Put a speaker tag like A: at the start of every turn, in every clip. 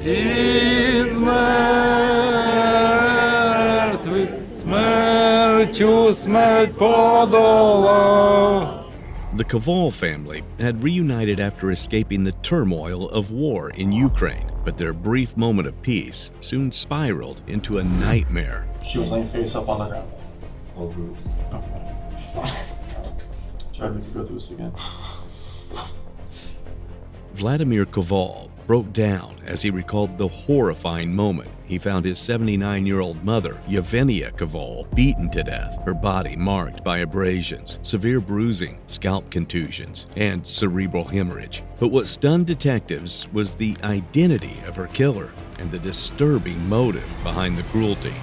A: Із мертвих смертю смерть подолав.
B: The Koval family had reunited after escaping the turmoil of war in Ukraine, but their brief moment of peace soon spiraled into a nightmare.
C: She was laying face up on the ground.
D: All groups.
C: Okay. Sorry to make you go through this again.
B: Vladimir Koval broke down as he recalled the horrifying moment he found his 79-year-old mother, Yevheniia Koval, beaten to death, her body marked by abrasions, severe bruising, scalp contusions, and cerebral hemorrhage. But what stunned detectives was the identity of her killer and the disturbing motive behind the cruelty.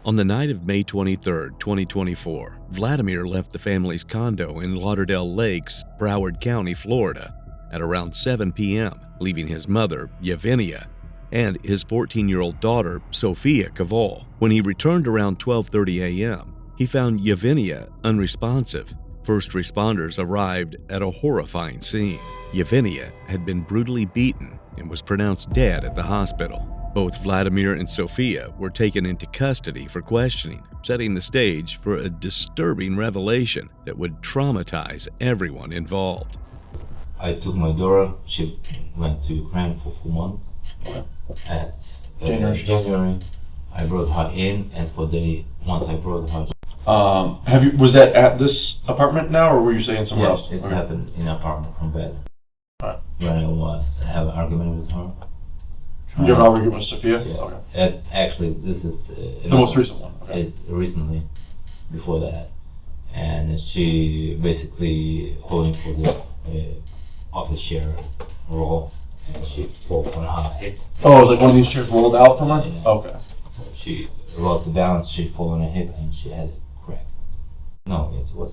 B: On the night of May 23, 2024, Vladimir left the family's condo in Lauderdale Lakes, Broward County, Florida, at around 7 p.m., leaving his mother, Yevheniia, and his 14-year-old daughter, Sofia Koval. When he returned around 12:30 a.m., he found Yevheniia unresponsive. First responders arrived at a horrifying scene. Yevheniia had been brutally beaten and was pronounced dead at the hospital. Both Vladimir and Sofia were taken into custody for questioning, setting the stage for a disturbing revelation that would traumatize everyone involved.
D: I took my daughter. She went to Ukraine for 4 months. At January, I brought her in, and for day once I brought her.
C: Was that at this apartment now, or were you saying somewhere else?
D: It happened in an apartment from bed.
C: Alright.
D: When I have an argument with her.
C: You have an argument with Sofia?
D: Yeah.
C: Okay.
D: Actually, this is
C: The most recent one. Okay.
D: Recently, before that, and she basically holding for the office chair roll, and she fell on her head.
C: Oh, it was like one of these chairs rolled out from her?
D: Yeah.
C: Okay.
D: So she lost the balance. She fell on her hip, and she had a crack. No, it was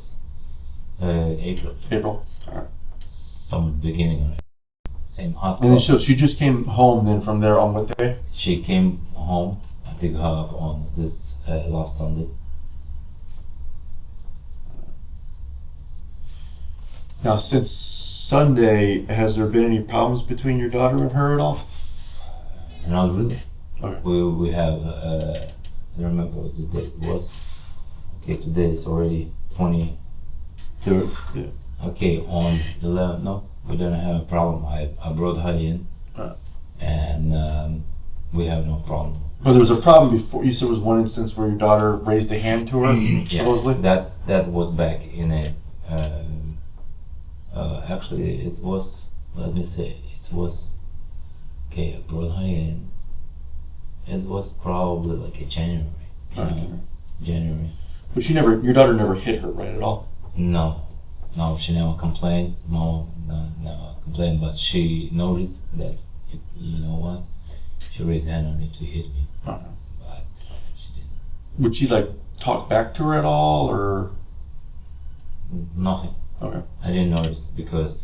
D: April.
C: April. Alright.
D: Some beginning of it. Same
C: And
D: hospital.
C: then so she just came home then from there on what day?
D: She came home. I picked her up on this last Sunday.
C: Now, since Sunday, has there been any problems between your daughter and her at all?
D: Not really.
C: Okay.
D: We have, I don't remember what the date was. Okay, today is already 23rd.
C: Yeah.
D: Okay, on the 11th, no, we don't have a problem. I brought her in, and we have no problem.
C: But there was a problem before. You said there was one instance where your daughter raised a hand to her,
D: Yeah,
C: supposedly?
D: that was back in a, actually it was, let me say, it was, okay, I brought her in. It was probably like a January. January.
C: But your daughter never hit her, right, at all?
D: No, she never complained. Mom never complained, but she noticed that, you know what, she raised her hand on me to hit me,
C: Okay.
D: but she didn't.
C: Would she, like, talk back to her at all, or?
D: Nothing.
C: Okay.
D: I didn't notice because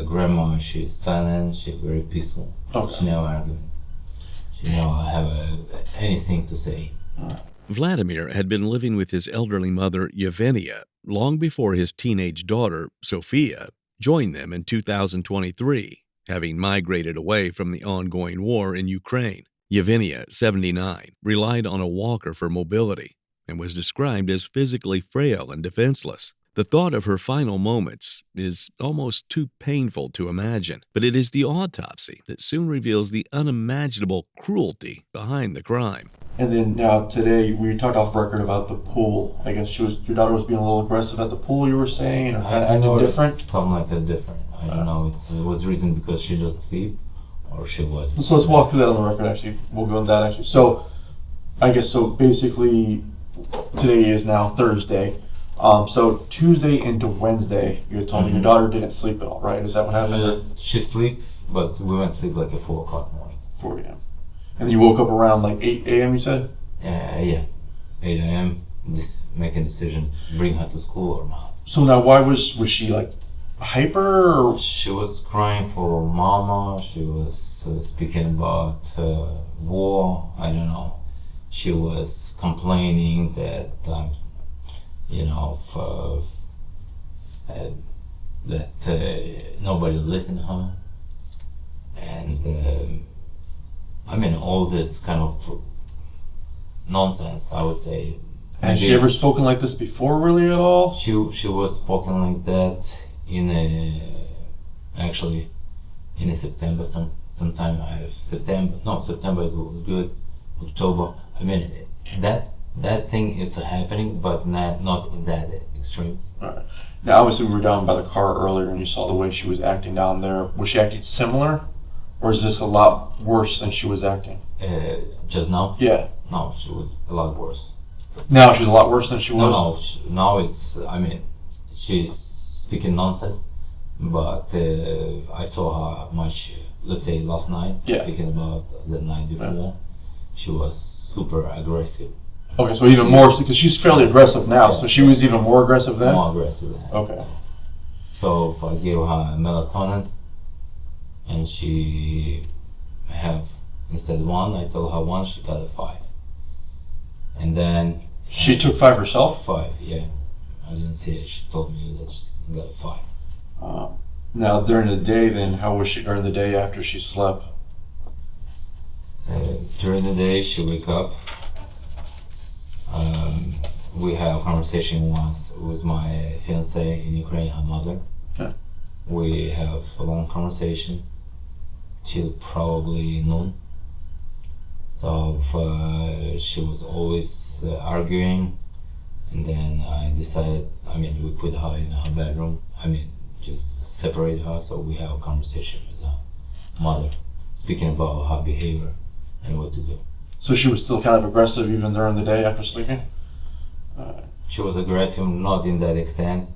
D: grandma, she's silent, she's very peaceful.
C: Okay.
D: She never argued. She never have anything to say.
B: Vladimir had been living with his elderly mother, Yevheniia, long before his teenage daughter, Sofia, joined them in 2023, having migrated away from the ongoing war in Ukraine. Yevheniia, 79, relied on a walker for mobility and was described as physically frail and defenseless. The thought of her final moments is almost too painful to imagine, but it is the autopsy that soon reveals the unimaginable cruelty behind the crime.
C: And then now today, we talked off record about the pool. I guess your daughter was being a little aggressive at the pool, you were saying, or acting different?
D: Something like that different. I don't know. It was reason because she doesn't sleep, or she was.
C: So let's walk through that on the record, actually. We'll go on that, actually. So, I guess, so basically, today is now Thursday. So Tuesday into Wednesday, you had told me your daughter didn't sleep at all, right? Is that what happened?
D: She slept, but we went to sleep like at 4 o'clock in the morning.
C: 4 a.m. And you woke up around like 8 a.m., you said?
D: Yeah. 8 a.m. Make a decision, bring her to school or not.
C: So now, why was she like hyper? Or?
D: She was crying for mama. She was speaking about war. I don't know. She was complaining that that nobody listened to her. I mean, all this kind of nonsense, I would say.
C: Has she ever spoken like this before, really, at all?
D: She was spoken like that in actually in a September, sometime September was good, October. I mean, that thing is happening, but not in that extreme.
C: Right. Now, obviously, we were down by the car earlier, and you saw the way she was acting down there. Was she acting similar, or is this a lot worse than she was acting?
D: Just now?
C: Yeah.
D: No, she was a lot worse.
C: Now she's a lot worse than she was?
D: No, now it's, I mean, she's speaking nonsense, but I saw her much, let's say last night, speaking about the night before, she was super aggressive.
C: Okay, so even more, because she's fairly aggressive now, so she was even more aggressive then?
D: More aggressive.
C: Okay.
D: So if I gave her melatonin, and she have, instead of 1, I told her 1, she got a 5. And then...
C: She took 5 herself?
D: 5, yeah. I didn't see it, she told me that she got a 5.
C: Now during the day then, how was she, or the day after she slept?
D: During the day, she wake up. We have a conversation once with my fiancée in Ukraine, her mother.
C: Yeah.
D: We have a long conversation till probably noon. So she was always arguing, and then I decided, I mean, we put her in her bedroom, I mean, just separate her, so we have a conversation with her mother, speaking about her behavior and what to do.
C: So she was still kind of aggressive even during the day after sleeping?
D: She was aggressive, not in that extent,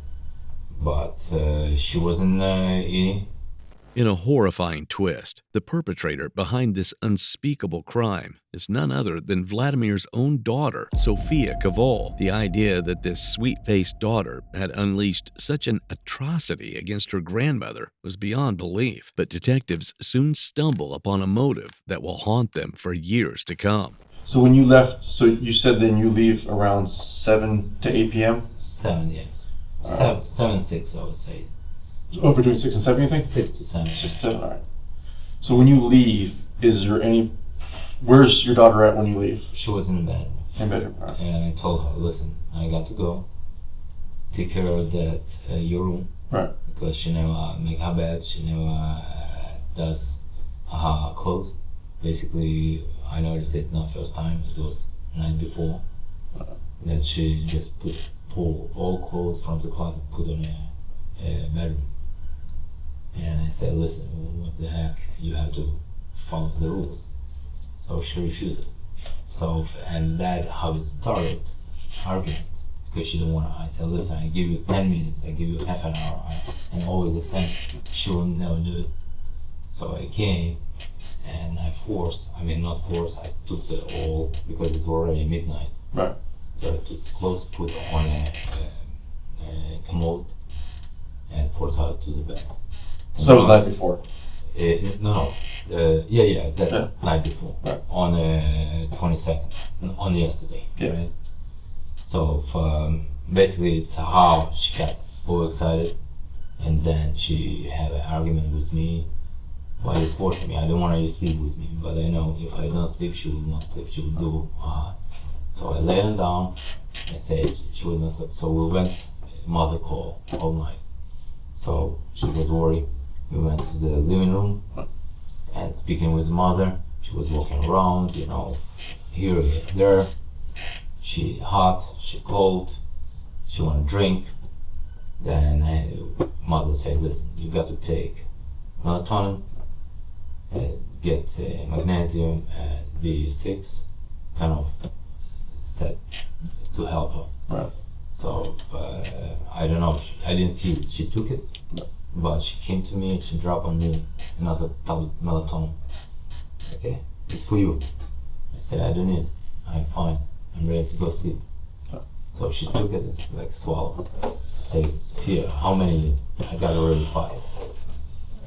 D: but she wasn't eating.
B: In a horrifying twist, the perpetrator behind this unspeakable crime is none other than Vladimir's own daughter, Sofia Koval. The idea that this sweet-faced daughter had unleashed such an atrocity against her grandmother was beyond belief, but detectives soon stumble upon a motive that will haunt them for years to come.
C: So when you left, so you said then you leave around 7 to 8 p.m.?
D: 7, yeah. 7, 6, I would say.
C: Oh, between 6 and 7, you think?
D: 6 to 7.
C: 6 to 7, alright. So when you leave, is there any... Where's your daughter at when you leave?
D: She was in bed.
C: In bed, alright.
D: And I told her, listen, I got to go. Take care of that, your room.
C: Right.
D: Because she never make her bed, she never does her clothes. Basically, I noticed it not first time, it was night before. That she just pull all clothes from the closet, put on a bedroom. And I said, listen, what the heck, you have to follow the rules. So she refused. So, and that how it started, argument, because she didn't want to. I said, listen, I give you 10 minutes, I give you half an hour, and always extend. She will never do it. So I came, and I I took the all, because it's already midnight.
C: Right.
D: So I took the clothes, put on a commode, and forced her to the bed.
C: So that was the night before?
D: Night before,
C: right.
D: On 22nd, on yesterday,
C: yeah.
D: Right? So basically it's how she got so excited, and then she had an argument with me. Why you forcing me? I don't want her to sleep with me, but I know if I don't sleep, she will not sleep. She will do. So I laid her down. I said she will not sleep. So we went mother call all night. So she was worried. We went to the living room and speaking with mother. She was walking around, here, there. She hot, she cold. She want to drink. Then mother said, listen, you got to take melatonin, get magnesium and B6, kind of said to help her.
C: Right.
D: So I don't know. I didn't see it. She took it, but she came to me and she dropped on me another tablet melatonin. Okay, it's for you. I said I don't need it. I'm fine. I'm ready to go sleep. So she took it and like swallowed. Says, here, how many? I got already 5.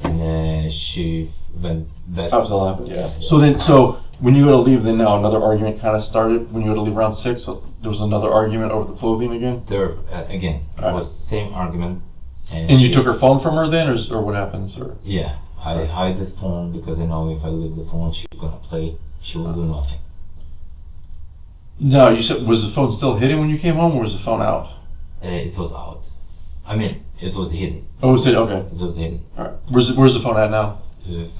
D: And she went back.
C: That was 11, yeah. So when you go to leave, then now another argument kind of started. When you go to leave around 6, so there was another argument over the clothing again.
D: There again, it was the same argument.
C: And you took her phone from her then, or what happens? Or
D: yeah, I hide the phone because I know if I leave the phone, she's gonna play. She will do nothing.
C: No, you said, was the phone still hidden when you came home, or was the phone out?
D: It was out. I mean, it was hidden.
C: Oh, it was hidden, okay.
D: It was hidden.
C: Alright. Where's the phone at now?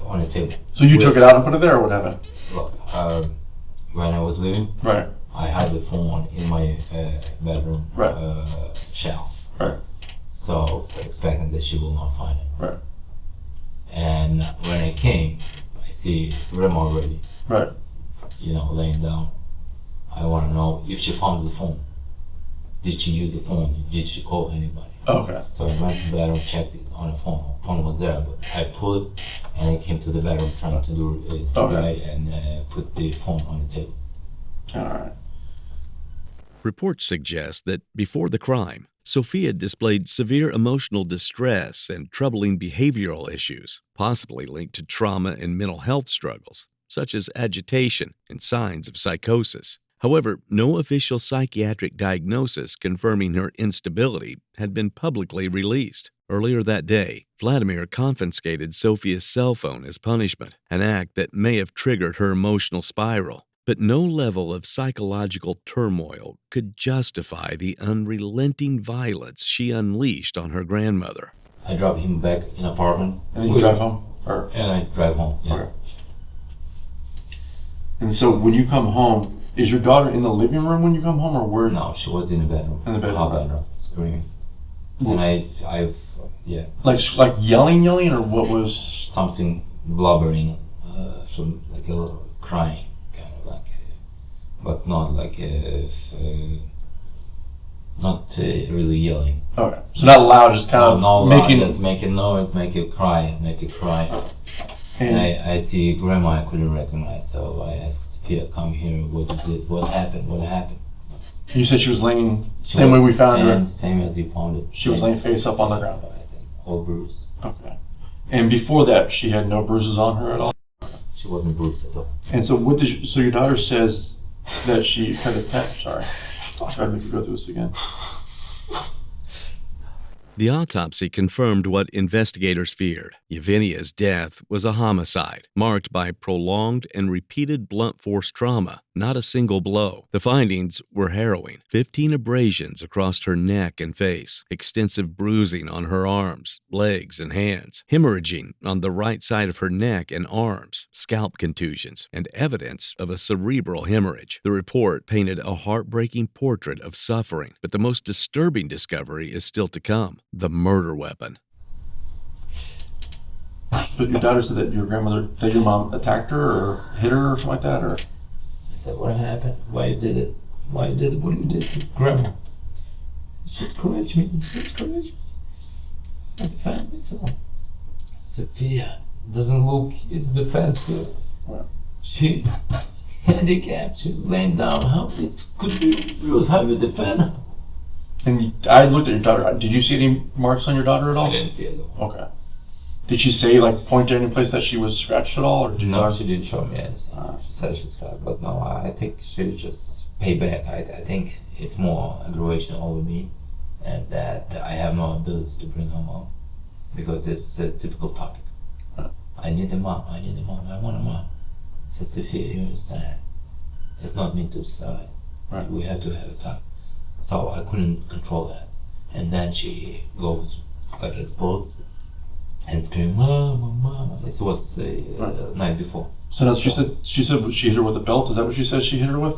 D: On the table.
C: So you took it out and put it there, or what happened?
D: Look, when I was leaving,
C: Right.
D: I had the phone in my bedroom
C: Right.
D: shelf.
C: Right.
D: So expecting that she will not find it.
C: Right.
D: And when I came, I see Grandma already,
C: Right.
D: laying down. I want to know if she found the phone. Did she use the phone? Did she call anybody?
C: Okay.
D: So I went to the bedroom, checked it on the phone. The phone was there, but I pulled it and I came to the bedroom trying to do it right and put the phone on the table.
C: Alright.
B: Reports suggest that before the crime, Sofia displayed severe emotional distress and troubling behavioral issues, possibly linked to trauma and mental health struggles, such as agitation and signs of psychosis. However, no official psychiatric diagnosis confirming her instability had been publicly released. Earlier that day, Vladimir confiscated Sofia's cell phone as punishment, an act that may have triggered her emotional spiral. But no level of psychological turmoil could justify the unrelenting violence she unleashed on her grandmother.
D: I dropped him back in apartment.
C: And then you drive home? Or?
D: And I drive home, yeah.
C: Okay. And so when you come home, is your daughter in the living room when you come home, or where?
D: No, she was in the bedroom.
C: In the bedroom.
D: Our bedroom, screaming.
C: What?
D: And yeah.
C: Like yelling, or what was?
D: Something blubbering, some like a little crying, kind of like, but not like not really yelling.
C: Okay. So not loud, just kind of making.
D: Just making noise, make it cry. And I see Grandma I couldn't recognize, so I asked Sophia, come here, what happened?
C: You said she was laying same way we found her?
D: Same as you found it.
C: She was laying face up on the ground?
D: I think, all bruised.
C: Okay. And before that, she had no bruises on her at all?
D: She wasn't bruised at all.
C: And so so your daughter says that she had sorry, I'll try to make you go through this again.
B: The autopsy confirmed what investigators feared. Yevheniia's death was a homicide, marked by prolonged and repeated blunt force trauma, not a single blow. The findings were harrowing. 15 abrasions across her neck and face, extensive bruising on her arms, legs, and hands, hemorrhaging on the right side of her neck and arms, scalp contusions, and evidence of a cerebral hemorrhage. The report painted a heartbreaking portrait of suffering, but the most disturbing discovery is still to come. The murder weapon.
C: But your daughter said that your mom attacked her or hit her or something like that, or?
D: I said, what happened? Why you did it? What you did to Grandma? She encouraged me. I defend myself. Sophia doesn't look, it's defensive.
C: What?
D: She handicapped, she's laying down. How it could be real how you defend her?
C: And I looked at your daughter. Did you see any marks on your daughter at all?
D: I didn't see it.
C: Okay. Did she say, point to any place that she was scratched at all? Or did
D: no, she didn't show me anything. She said she was scratched, but no, I think she just pay back. I think it's more aggravation over me, and that I have no ability to bring her home, because it's a typical topic. I need a mom, I want a mom. I said, Sophia, you understand? It's not me to decide.
C: Right.
D: We have to have a talk. So I couldn't control that. And then she goes, explodes, and scream, Mom. It was the night before.
C: So now she said she hit her with a belt. Is that what she said she hit her with?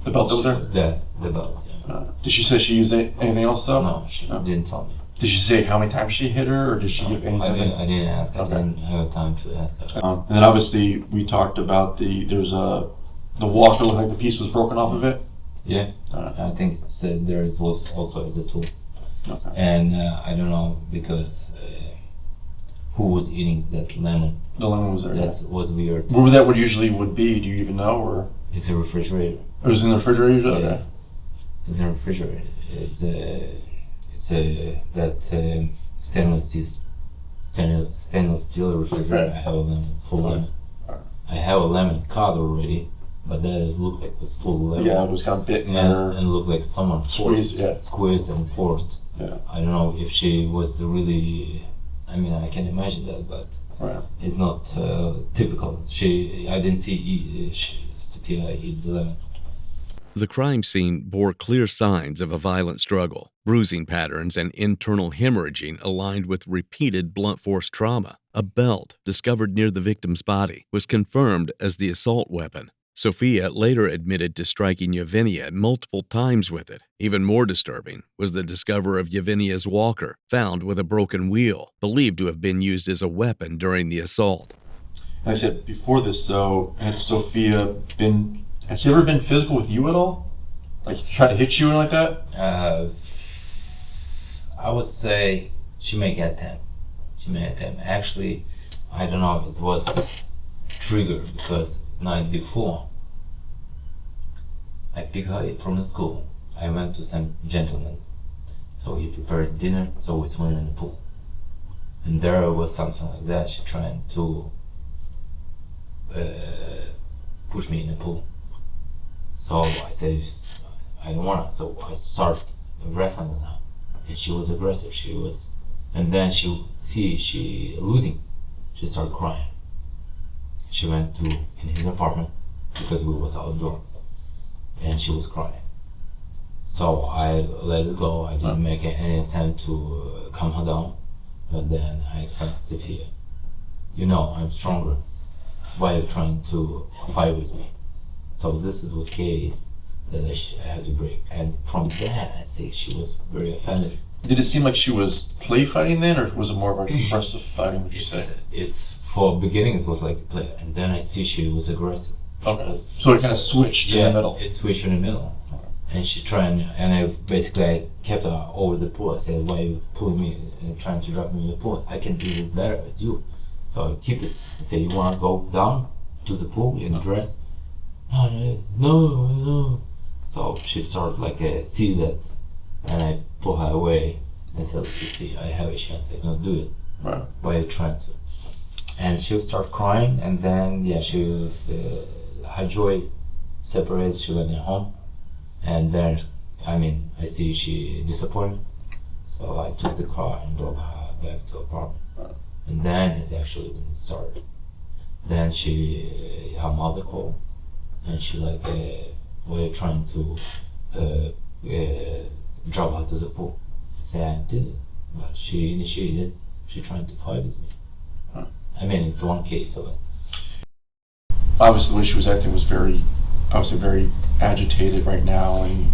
C: The belt that was there?
D: The belt, yeah.
C: Did she say she used anything else though?
D: No, she didn't tell me.
C: Did she say how many times she hit her, or did she give anything?
D: I didn't ask.
C: Okay.
D: I didn't have time to ask her.
C: And then obviously we talked about the wall that looked like the piece was broken off of it.
D: Yeah, I think there was also as a tool.
C: Okay.
D: And I don't know, because who was eating that lemon?
C: The lemon was there.
D: That was weird.
C: Where that usually would be? Do you even know, or?
D: It's a refrigerator.
C: It was in the refrigerator usually? Okay.
D: It's in the refrigerator. Stainless steel refrigerator. I have a lemon, full lemon. I have a lemon cut already, but that looked like it was full lemon.
C: Yeah, it was kind of bitten
D: and looked like someone squeezed and forced.
C: Yeah.
D: I don't know if she was really. I mean, I can imagine that, but
C: Right.
D: It's not typical. I didn't see Sofia eat the lemon.
B: The crime scene bore clear signs of a violent struggle. Bruising patterns and internal hemorrhaging aligned with repeated blunt force trauma. A belt discovered near the victim's body was confirmed as the assault weapon. Sofia later admitted to striking Yevheniia multiple times with it. Even more disturbing was the discovery of Yevheniia's walker, found with a broken wheel, believed to have been used as a weapon during the assault.
C: And I said before this though, has she ever been physical with you at all? Like try to hit you and like that?
D: I would say she may get them. Actually, I don't know, it was triggered because night before I picked her up from the school. I went to some gentleman. So he prepared dinner, so we swam in the pool. And there was something like that. She trying to push me in the pool. So I said, I don't want to. So I started wrestling with her. And she was aggressive. And then she losing. She started crying. She went to in his apartment because we was outdoors. And she was crying. So I let it go. I didn't make any attempt to calm her down. But then I explained to Sofia, I'm stronger. Why are you trying to fight with me? So this was the case that I had to break. And from that, I think she was very offended.
C: Did it seem like she was play fighting then, or was it more of like aggressive fighting, would you say?
D: It's for beginning, it was like play. And then I see she was aggressive.
C: Okay. So it kind of switched in the middle.
D: It switched in the middle. And she tried, and I kept her over the pool. I said, why are you pulling me and trying to drop me in the pool? I can do it better as you. So I keep it. I said, you want to go down to the pool in the dress? No. So she started see that, and I pull her away and said, you see, I have a chance. I can do it.
C: Right.
D: Why are you trying to? And she would start crying, and then she was, her joy separated. She went home. And then, I see she disappointed, so I took the car and drove her back to her apartment. And then it actually when it started. Then her mother called, and she we're trying to drive her to the pool. I said, I did it, but she initiated, she trying to fight with me. It's one case of it.
C: Obviously the way she was acting was very agitated right now, and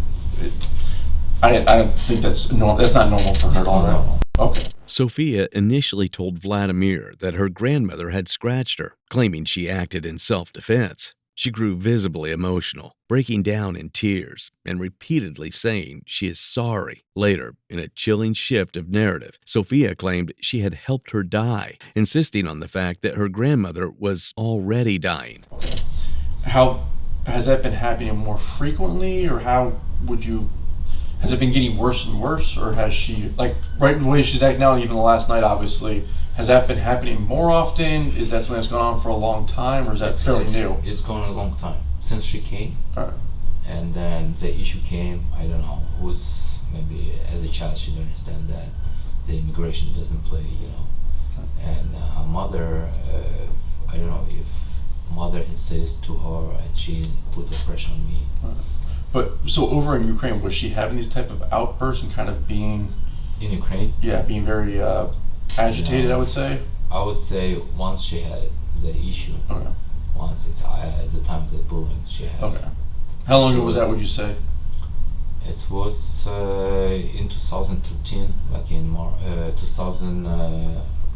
C: I don't think that's normal. That's not normal for her at all. Right? Okay.
B: Sofia initially told Vladimir that her grandmother had scratched her, claiming she acted in self-defense. She grew visibly emotional, breaking down in tears and repeatedly saying she is sorry. Later, in a chilling shift of narrative, Sofia claimed she had helped her die, insisting on the fact that her grandmother was already dying.
C: Okay. How has that been happening more frequently, or has it been getting worse and worse, or has she, right the way she's acting now, even the last night obviously, has that been happening more often? Is that something that's gone on for a long time, or is that fairly new?
D: It's gone a long time, since she came.
C: All right.
D: And then the issue came, I don't know, maybe as a child she didn't understand that the immigration doesn't play, And her mother, I don't know if mother insists to her and she put the pressure on me.
C: But so over in Ukraine, was she having these type of outbursts and kind of being
D: in Ukraine?
C: Yeah, being very agitated, I would say.
D: I would say once she had the issue.
C: Okay.
D: Once it's at the time of the bullying she had.
C: Okay. How long ago was that, would you say?
D: It was in 2013, like in 2000,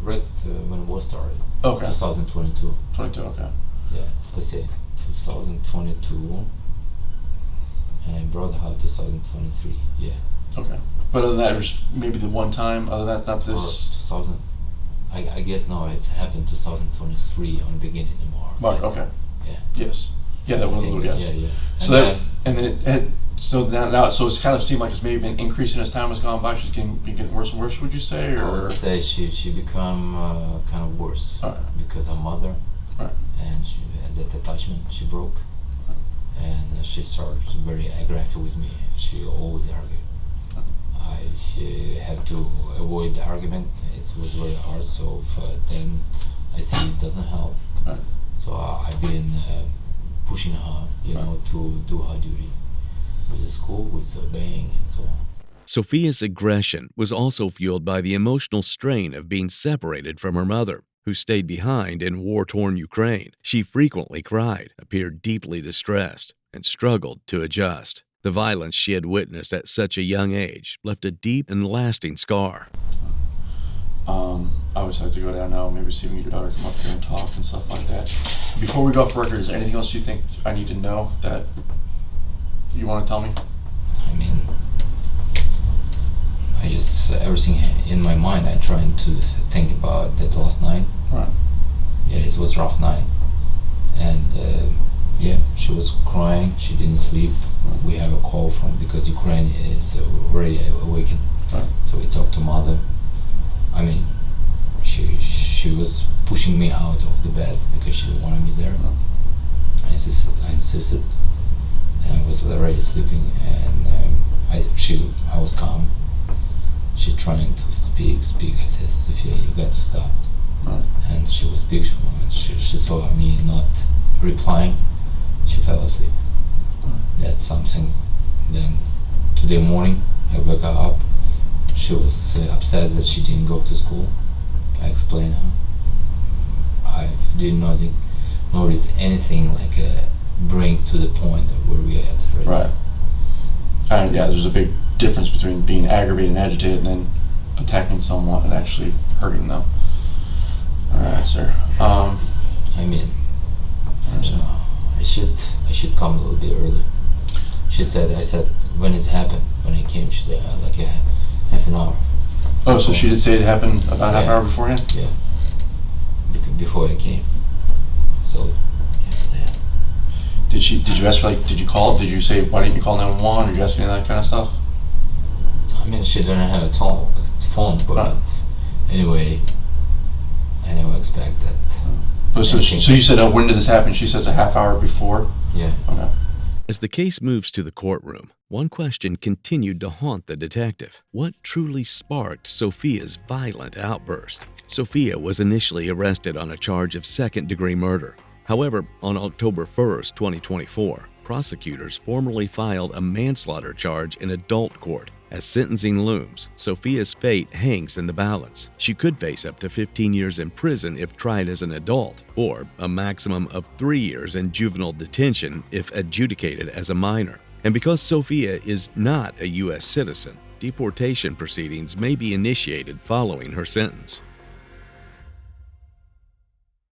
D: right when war started.
C: Okay.
D: 2022.
C: 22, okay.
D: Yeah, let's say 2022, and I brought her 2023. Yeah.
C: Okay. But other than that, it was maybe the one time. Other than that, not this.
D: 2000. I guess no, it's happened 2023 on beginning in March.
C: March. Okay.
D: Yeah.
C: Yes. Yeah, that was.
D: Yeah. Yeah.
C: So then it had. So now, so it's kind of seemed like it's maybe been increasing as time has gone by. She's getting worse and worse. Would you say, or?
D: I would say she become kind of worse because her mother, and she had that attachment. She broke, and she started very aggressive with me. She always argued. She had to avoid the argument. It was very hard. So then I see it doesn't help.
C: Right.
D: So I've been pushing her, to do her duty with the school, with obeying, and so on.
B: Sofia's aggression was also fueled by the emotional strain of being separated from her mother, who stayed behind in war-torn Ukraine. She frequently cried, appeared deeply distressed, and struggled to adjust. The violence she had witnessed at such a young age left a deep and lasting scar.
C: I always have to go down now, maybe see your daughter come up here and talk and stuff like that. Before we go off record, is there anything else you think I need to know that you want to tell me?
D: I mean, I just, everything in my mind, I'm trying to think about that last night.
C: Right.
D: Yeah, it was a rough night. And she was crying, she didn't sleep. We have a call because Ukraine is already awakened.
C: Right.
D: So we talked to mother. I mean, she was pushing me out of the bed because she didn't want me there. I insisted, and I was already sleeping, and I was calm. She trying to speak. I said, Sofia, you got to stop.
C: Right.
D: And she was speaking, and she saw me not replying. She fell asleep. That's something. Then today morning, I woke her up. She was upset that she didn't go to school. I explained her. I didn't notice anything like bring to the point of where we at right now.
C: Right. And yeah, there's a big difference between being aggravated and agitated and then attacking someone and actually hurting them. Alright, sir.
D: I mean, I should come a little bit early. I said, when it happened, when I came, she said, like half an hour.
C: Oh, so she did say it happened about half an hour beforehand?
D: Yeah. Before I came. So, yeah.
C: Did you ask for, did you call, did you say, why didn't you call 911, or did you ask any of that kind of stuff?
D: I mean, she didn't have a phone, but anyway, I never expect that.
C: Oh, so you said, when did this happen? She says a half hour before?
D: Yeah.
C: Okay.
B: As the case moves to the courtroom, one question continued to haunt the detective. What truly sparked Sofia's violent outburst? Sofia was initially arrested on a charge of second-degree murder. However, on October 1st, 2024, prosecutors formally filed a manslaughter charge in adult court. As sentencing looms, Sofia's fate hangs in the balance. She could face up to 15 years in prison if tried as an adult, or a maximum of 3 years in juvenile detention if adjudicated as a minor. And because Sofia is not a U.S. citizen, deportation proceedings may be initiated following her sentence.